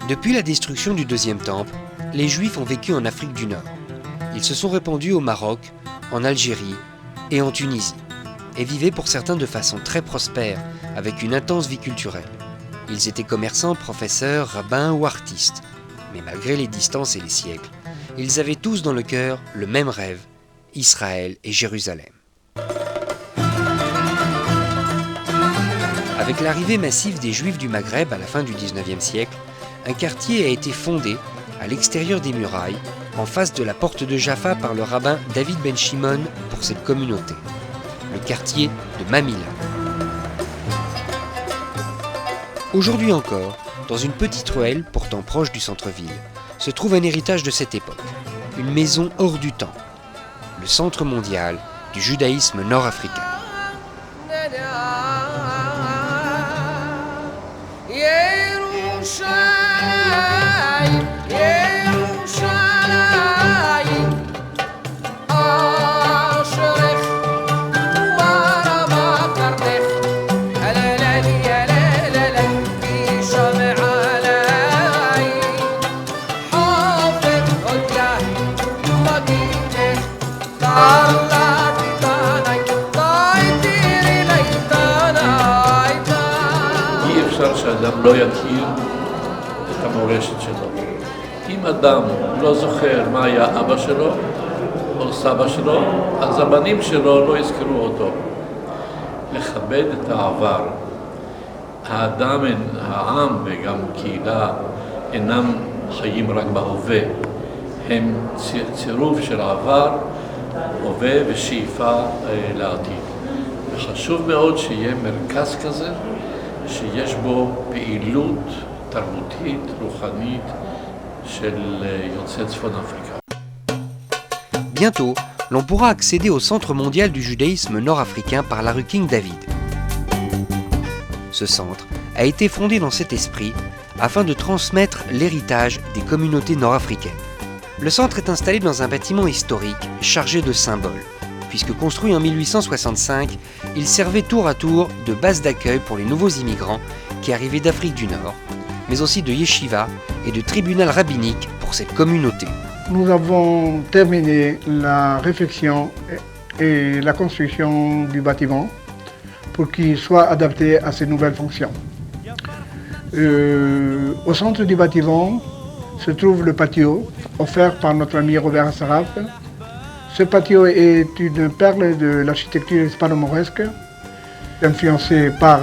Depuis la destruction du deuxième temple, les Juifs ont vécu en Afrique du Nord. Ils se sont répandus au Maroc, en Algérie et en Tunisie, et vivaient pour certains de façon très prospère, avec une intense vie culturelle. Ils étaient commerçants, professeurs, rabbins ou artistes. Mais malgré les distances et les siècles, ils avaient tous dans le cœur le même rêve, Israël et Jérusalem. Avec l'arrivée massive des Juifs du Maghreb à la fin du XIXe siècle, un quartier a été fondé à l'extérieur des murailles, en face de la porte de Jaffa par le rabbin David Ben Shimon pour cette communauté, le quartier de Mamilla. Aujourd'hui encore, dans une petite ruelle pourtant proche du centre-ville, se trouve un héritage de cette époque, une maison hors du temps, le centre mondial du judaïsme nord-africain. אי אפשר שאדם לא יכיר את המורשת שלו. אם אדם לא זוכר מה היה אבא שלו או סבא שלו, אז הבנים שלו לא יזכרו אותו. לכבד את העבר. העם וגם קהילה אינם חיים רק בהווה. הם צירוף של עבר, הווה ושאיפה לעתיד. וחשוב מאוד שיהיה מרכז כזה, שיש בו פעילות תרבותית, רוחנית של יוצאי צפון אפריקה. Bientôt, l'on pourra accéder au centre mondial du judaïsme nord-africain par la rue King David. Ce centre a été fondé dans cet esprit afin de transmettre l'héritage des communautés nord-africaines. Le centre est installé dans un bâtiment historique chargé de symboles, puisque construit en 1865, il servait tour à tour de base d'accueil pour les nouveaux immigrants qui arrivaient d'Afrique du Nord, mais aussi de yeshiva et de tribunal rabbinique pour cette communauté. Nous avons terminé la réfection et la construction du bâtiment pour qu'il soit adapté à ces nouvelles fonctions. Au centre du bâtiment se trouve le patio offert par notre ami Robert Saraf. Ce patio est une perle de l'architecture hispano-mauresque, influencée par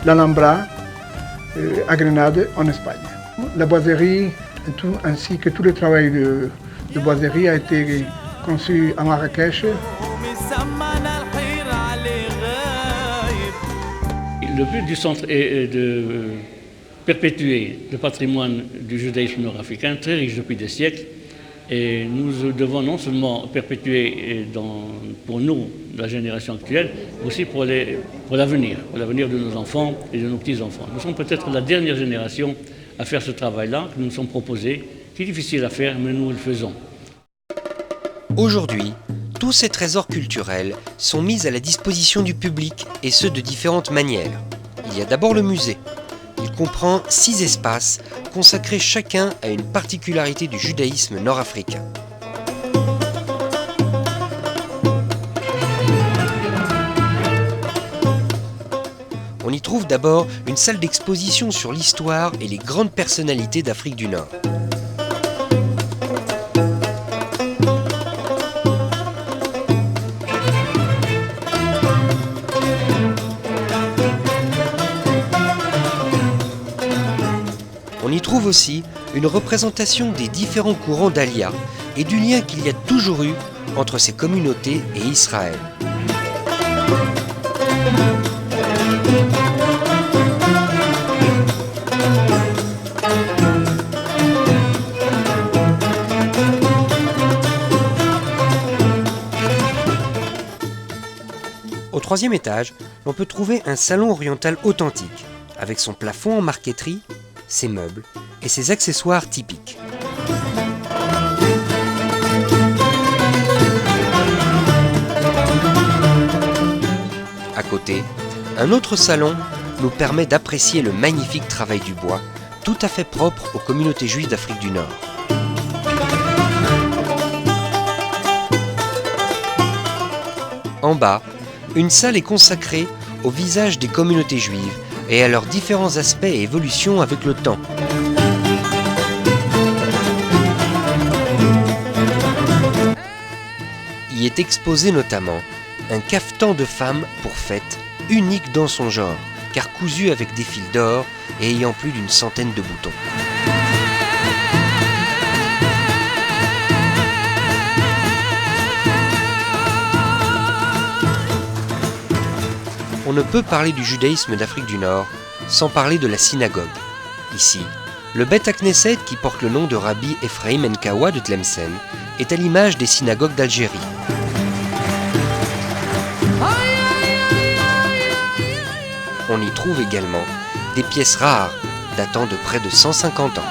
l'Alhambra à Grenade, en Espagne. La boiserie ainsi que tout le travail de boiserie a été conçu à Marrakech. Le but du centre est de perpétuer le patrimoine du judaïsme nord-africain, très riche depuis des siècles. Et nous devons non seulement perpétuer pour nous, la génération actuelle, mais aussi pour l'avenir de nos enfants et de nos petits-enfants. Nous sommes peut-être la dernière génération à faire ce travail-là que nous nous sommes proposés, qui est difficile à faire, mais nous le faisons. Aujourd'hui, tous ces trésors culturels sont mis à la disposition du public, et ce de différentes manières. Il y a d'abord le musée. Il comprend 6 espaces consacrés chacun à une particularité du judaïsme nord-africain. On y trouve d'abord une salle d'exposition sur l'histoire et les grandes personnalités d'Afrique du Nord. On y trouve aussi une représentation des différents courants d'Aliyah et du lien qu'il y a toujours eu entre ces communautés et Israël. Au 3e étage, on peut trouver un salon oriental authentique, avec son plafond en marqueterie, ses meubles et ses accessoires typiques. À côté, un autre salon nous permet d'apprécier le magnifique travail du bois tout à fait propre aux communautés juives d'Afrique du Nord. En bas, une salle est consacrée au visage des communautés juives et à leurs différents aspects et évolutions avec le temps. Y est exposé notamment un cafetan de femme pour fête, unique dans son genre, car cousu avec des fils d'or et ayant plus d'une centaine de boutons. On ne peut parler du judaïsme d'Afrique du Nord sans parler de la synagogue. Ici, le Beth Knesset, qui porte le nom de Rabbi Ephraim Enkawa de Tlemcen, est à l'image des synagogues d'Algérie. On y trouve également des pièces rares datant de près de 150 ans.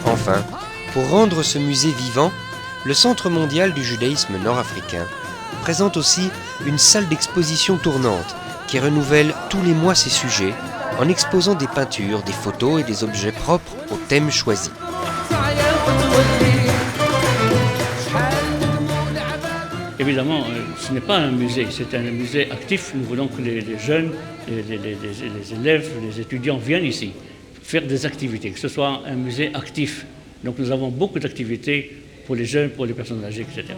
Enfin, pour rendre ce musée vivant, le Centre mondial du judaïsme nord-africain présente aussi une salle d'exposition tournante qui renouvelle tous les mois ses sujets en exposant des peintures, des photos et des objets propres au thème choisi. Évidemment, ce n'est pas un musée, c'est un musée actif. Nous voulons que les jeunes, les élèves, les étudiants viennent ici faire des activités, que ce soit un musée actif. Donc nous avons beaucoup d'activités pour les jeunes, pour les personnes âgées, etc.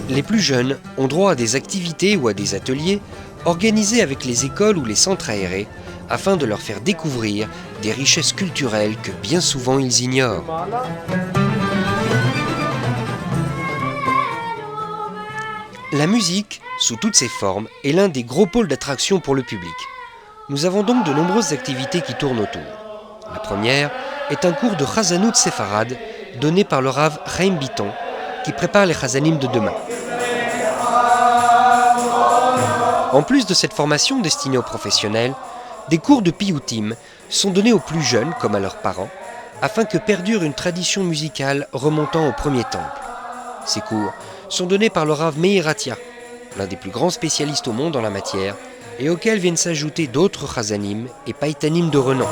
Les plus jeunes ont droit à des activités ou à des ateliers organisés avec les écoles ou les centres aérés afin de leur faire découvrir des richesses culturelles que bien souvent ils ignorent. La musique, sous toutes ses formes, est l'un des gros pôles d'attraction pour le public. Nous avons donc de nombreuses activités qui tournent autour. La première est un cours de Chazanout séfarade donné par le Rav Chaim Biton, qui prépare les Chazanim de demain. En plus de cette formation destinée aux professionnels, des cours de piyoutim sont donnés aux plus jeunes, comme à leurs parents, afin que perdure une tradition musicale remontant au premier temple. Ces cours sont donnés par le Rav Meir Atia, l'un des plus grands spécialistes au monde en la matière, et auxquels viennent s'ajouter d'autres chazanim et païtanim de renom.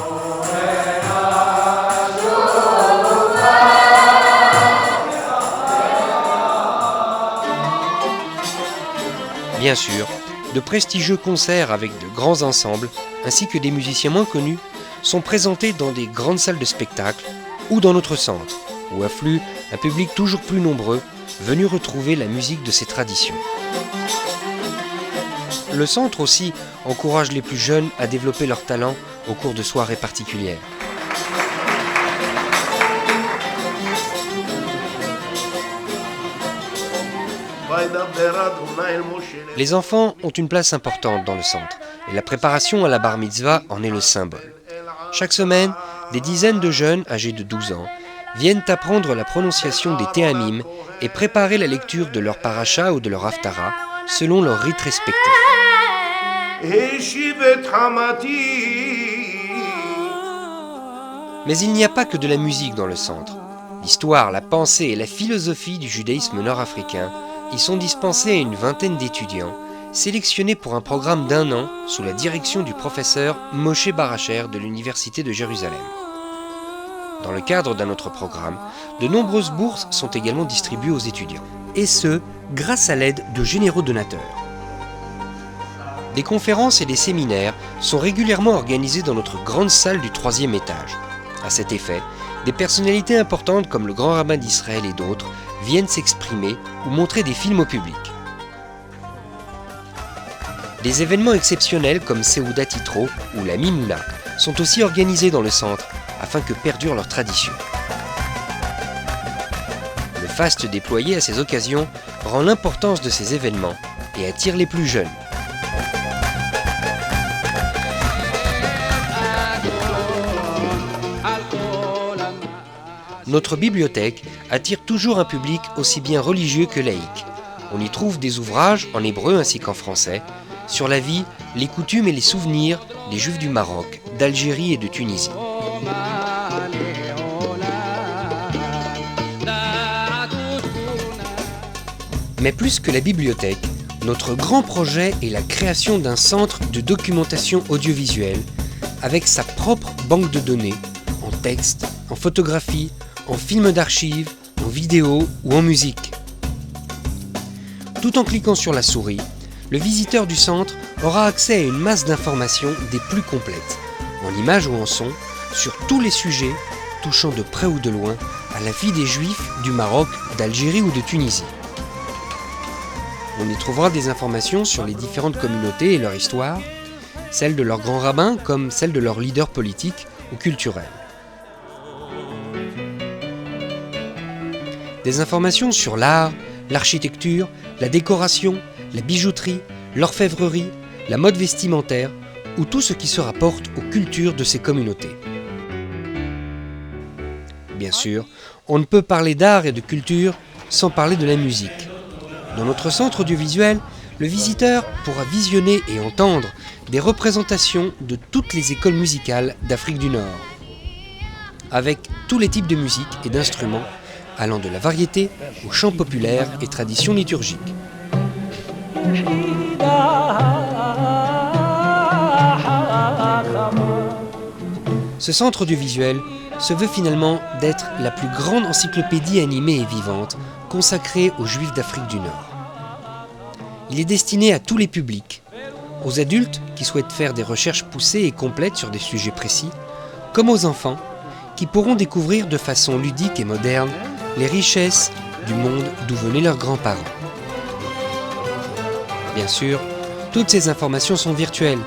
Bien sûr, de prestigieux concerts avec de grands ensembles, ainsi que des musiciens moins connus, sont présentés dans des grandes salles de spectacle ou dans notre centre, où afflue un public toujours plus nombreux, venu retrouver la musique de ses traditions. Le centre aussi encourage les plus jeunes à développer leur talent au cours de soirées particulières. Les enfants ont une place importante dans le centre et la préparation à la bar mitzvah en est le symbole. Chaque semaine, des dizaines de jeunes âgés de 12 ans viennent apprendre la prononciation des Théamim et préparer la lecture de leur paracha ou de leur haftara selon leur rite respectif. Mais il n'y a pas que de la musique dans le centre. L'histoire, la pensée et la philosophie du judaïsme nord-africain y sont dispensés à une vingtaine d'étudiants, sélectionnés pour un programme d'1 an sous la direction du professeur Moshe Baracher de l'Université de Jérusalem. Dans le cadre d'un autre programme, de nombreuses bourses sont également distribuées aux étudiants, et ce, grâce à l'aide de généreux donateurs. Des conférences et des séminaires sont régulièrement organisés dans notre grande salle du 3e étage. À cet effet, des personnalités importantes comme le grand rabbin d'Israël et d'autres viennent s'exprimer ou montrer des films au public. Des événements exceptionnels comme Seudat Yitro ou la Mimouna sont aussi organisés dans le centre afin que perdure leur tradition. Le faste déployé à ces occasions rend l'importance de ces événements et attire les plus jeunes. Notre bibliothèque attire toujours un public aussi bien religieux que laïque. On y trouve des ouvrages en hébreu ainsi qu'en français sur la vie, les coutumes et les souvenirs des Juifs du Maroc, d'Algérie et de Tunisie. Mais plus que la bibliothèque, Notre grand projet est la création d'un centre de documentation audiovisuelle avec sa propre banque de données, en texte, en photographie, en films d'archives, en vidéo ou en musique. Tout en cliquant sur la souris, le visiteur du centre aura accès à une masse d'informations des plus complètes, en images ou en son, sur tous les sujets touchant de près ou de loin à la vie des Juifs du Maroc, d'Algérie ou de Tunisie. On y trouvera des informations sur les différentes communautés et leur histoire, celles de leurs grands rabbins comme celles de leurs leaders politiques ou culturels. Des informations sur l'art, l'architecture, la décoration, la bijouterie, l'orfèvrerie, la mode vestimentaire ou tout ce qui se rapporte aux cultures de ces communautés. Bien sûr, on ne peut parler d'art et de culture sans parler de la musique. Dans notre centre audiovisuel, le visiteur pourra visionner et entendre des représentations de toutes les écoles musicales d'Afrique du Nord, avec tous les types de musique et d'instruments, allant de la variété au chant populaire et traditions liturgiques. Ce centre audiovisuel se veut finalement d'être la plus grande encyclopédie animée et vivante consacrée aux Juifs d'Afrique du Nord. Il est destiné à tous les publics, aux adultes qui souhaitent faire des recherches poussées et complètes sur des sujets précis, comme aux enfants qui pourront découvrir de façon ludique et moderne les richesses du monde d'où venaient leurs grands-parents. Bien sûr, toutes ces informations sont virtuelles,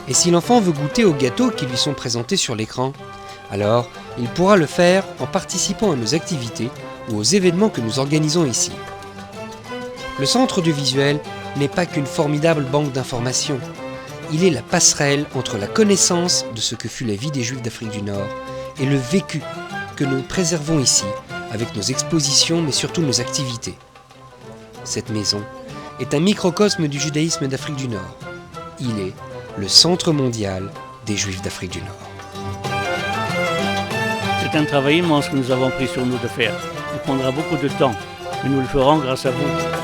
et si l'enfant veut goûter aux gâteaux qui lui sont présentés sur l'écran, alors il pourra le faire en participant à nos activités ou aux événements que nous organisons ici. Le centre audiovisuel n'est pas qu'une formidable banque d'informations. Il est la passerelle entre la connaissance de ce que fut la vie des Juifs d'Afrique du Nord et le vécu que nous préservons ici avec nos expositions mais surtout nos activités. Cette maison est un microcosme du judaïsme d'Afrique du Nord. Il est le centre mondial des Juifs d'Afrique du Nord. C'est un travail immense que nous avons pris sur nous de faire. Il prendra beaucoup de temps, mais nous le ferons grâce à vous.